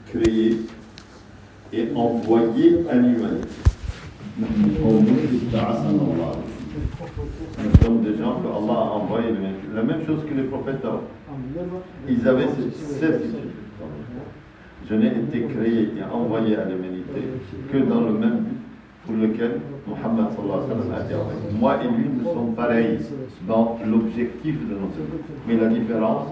créé et envoyé à l'humanité. Nous sommes des gens que Allah a envoyés. La même chose que les prophètes avant. Ils avaient cette certitude. Je n'ai été créé et envoyé à l'humanité que dans le même but pour lequel Muhammad sallallahu alayhi wa sallam a été envoyé. Moi et lui, nous sommes pareils dans l'objectif de notre vie. Mais la différence,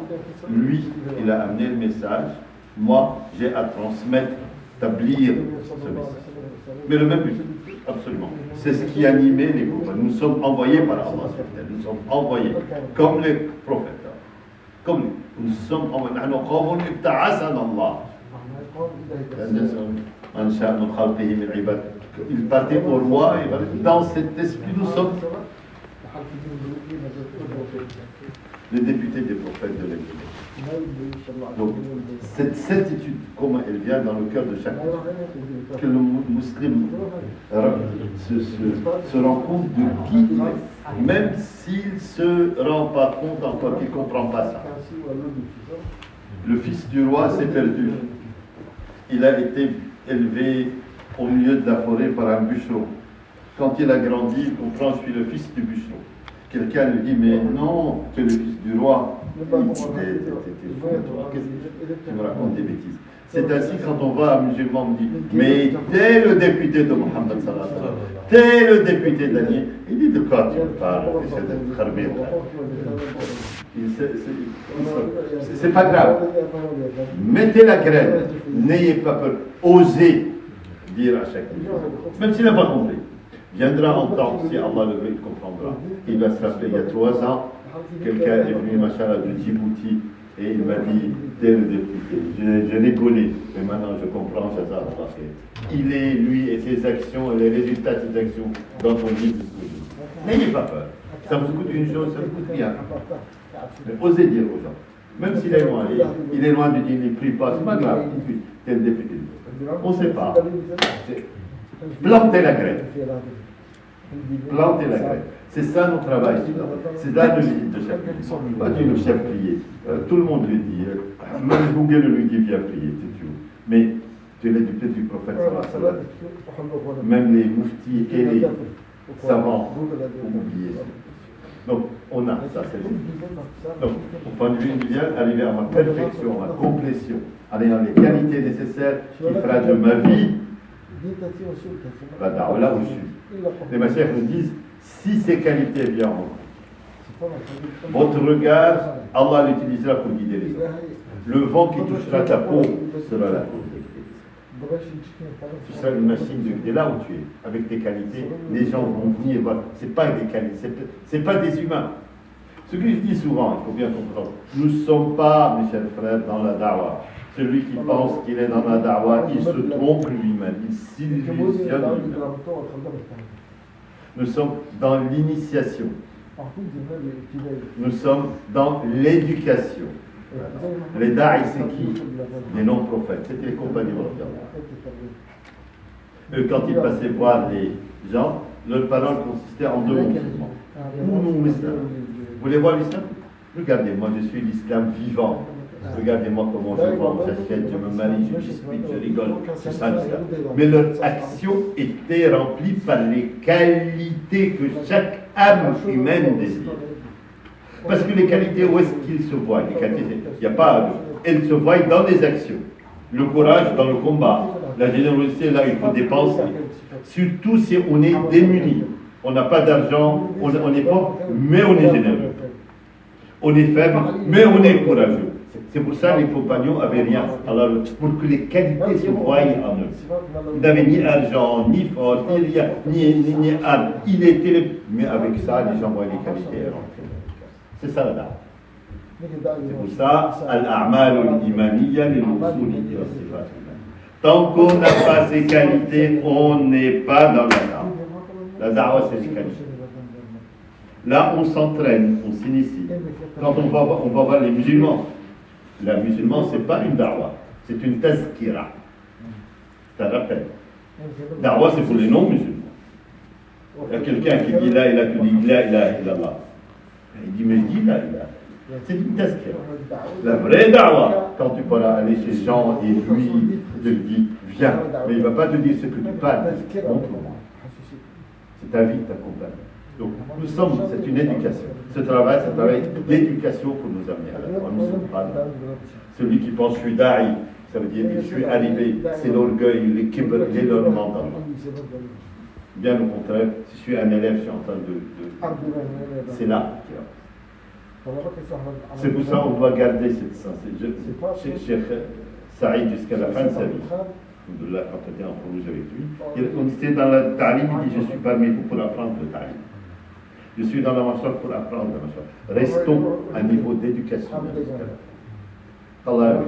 lui, il a amené le message. Moi, j'ai à transmettre, établir ce message. Mais le même but, absolument. C'est ce qui animait les groupes. Nous sommes envoyés par Allah. Nous sommes envoyés, comme les prophètes. Comme nous sommes envoyés. Il partait au roi et dans cet esprit nous sommes les députés des prophètes de l'Église. Donc cette certitude, comment elle vient dans le cœur de chacun, que le musulman se rend compte de qui il est, même s'il ne se rend pas compte encore qu'il ne comprend pas ça. Le fils du roi s'est perdu. Il a été élevé au milieu de la forêt par un bûcheron. Quand il a grandi, il comprend, je suis le fils du bûcheron. Quelqu'un lui dit, mais non, tu es le fils du roi. Tu me racontes des bêtises. C'est ainsi quand on va à un musulman, on dit, mais t'es le député de Mohammed sallallahu alayhi wa sallam, t'es le député d'Ali. Il dit, de quoi tu parles? C'est pas grave. Mettez la graine, n'ayez pas peur, osez dire à chaque musulman, même s'il n'a pas compris. Viendra en temps, si Allah le veut, il comprendra. Il va se rappeler, il y a 3 ans, quelqu'un est venu, machallah, de Djibouti, et il m'a dit, t'es le député. J'ai rigolé, mais maintenant je comprends, Jazar. Il est, lui, et ses actions, et les résultats de ses actions, dans son livre de ce. N'ayez pas peur. Ça vous coûte une chose, ça ne vous coûte rien. Mais osez dire aux gens, même s'il est loin, il est loin de dire, il ne prie pas, c'est pas grave, t'es le député. On ne sait pas. Plantez la graine. Plantez la graine. C'est ça notre travail. C'est là le limite de chaque personne. Pas dire le chef prier. Tout le monde le dit. Même Google lui dit bien prier. Mais tu es le député du prophète sallallahu alayhi wa sallam. Même les mouftis et les savants ont oublié. Donc on a ça. C'est bon. Donc au point de vue individuel, arriver à ma perfection, à ma complétion, aller dans les qualités nécessaires qui fera de ma vie la da'wah où je suis. Les messieurs nous disent, si ces qualités viennent en vous, votre regard, Allah l'utilisera pour guider les autres. Le vent qui touchera ta peau sera la peau. Tu seras une machine de guider là où tu es. Avec tes qualités, les gens vont venir voir. Ce n'est pas des qualités, c'est pas des humains. Ce que je dis souvent, il faut bien comprendre, nous ne sommes pas, mes chers frères, dans la da'wah. Celui qui pense qu'il est dans la da'wah, il se trompe lui-même, il s'illusionne lui-même. Nous sommes dans l'initiation. Nous sommes dans l'éducation. Les da'i, c'est qui? Les non-prophètes. C'était les compagnons de Allah. Eux, quand ils passaient voir les gens, leur parole consistait en 2 mots. Vous voulez voir l'islam? Regardez, moi je suis l'islam vivant. Regardez-moi comment je vends, j'achète, je me marie, je discute, je rigole. C'est ça l'islam. Mais leur action était remplie par les qualités que chaque âme humaine désire. Parce que les qualités, où est-ce qu'ils se voient? Les qualités, il n'y a pas. Elles se voient dans les actions. Le courage dans le combat. La générosité, là, il faut dépenser. Surtout si on est démuni. On n'a pas d'argent, on est pauvre, mais on est généreux. On est faible, mais on est courageux. C'est pour ça que les compagnons n'avaient rien. Alors, pour que les qualités se voient en eux. Ils n'avaient ni argent, ni force, ni âme. Il était. Mais avec ça, les gens voient les qualités. C'est ça la da'wah. C'est pour ça, al-a'mal al-imaniyya lil-wusul ila sifat. Tant qu'on n'a pas ces qualités, on n'est pas dans la da'wah. La da'wah, c'est les qualités. Là, on s'entraîne, on s'initie. Quand on va voir les musulmans, la musulman, ce n'est pas une da'wah, c'est une tazkira. C'est un rappel. Da'wah, c'est pour les non-musulmans. Il y a quelqu'un qui dit là, il a illallah. Il dit, mais il dit là, C'est une tazkira. La vraie da'wa, quand tu pourras aller chez Jean et lui te dit viens, mais il ne va pas te dire ce que tu parles, montre-moi. C'est ta vie, ta compagne. Donc nous sommes, c'est une éducation. Ce travail, c'est un travail d'éducation pour nous amener à la foi. Nous ne sommes pas là. Celui qui pense je suis da'i, ça veut dire je suis arrivé, c'est l'orgueil, les kibr, l'éloignement d'Allah. Bien au contraire, si je suis un élève, je suis en train de c'est là qu'il y a. C'est pour ça qu'on doit garder cette sens. Cheikh Saïd jusqu'à la fin de sa vie, alhamdoulilah, quand on était en Fourouj avec lui, on était dans la ta'lim, il dit je suis parmi vous pour apprendre le ta'lim. Je suis dans la mashar pour apprendre la mashar. Restons à un niveau d'éducation. Allah.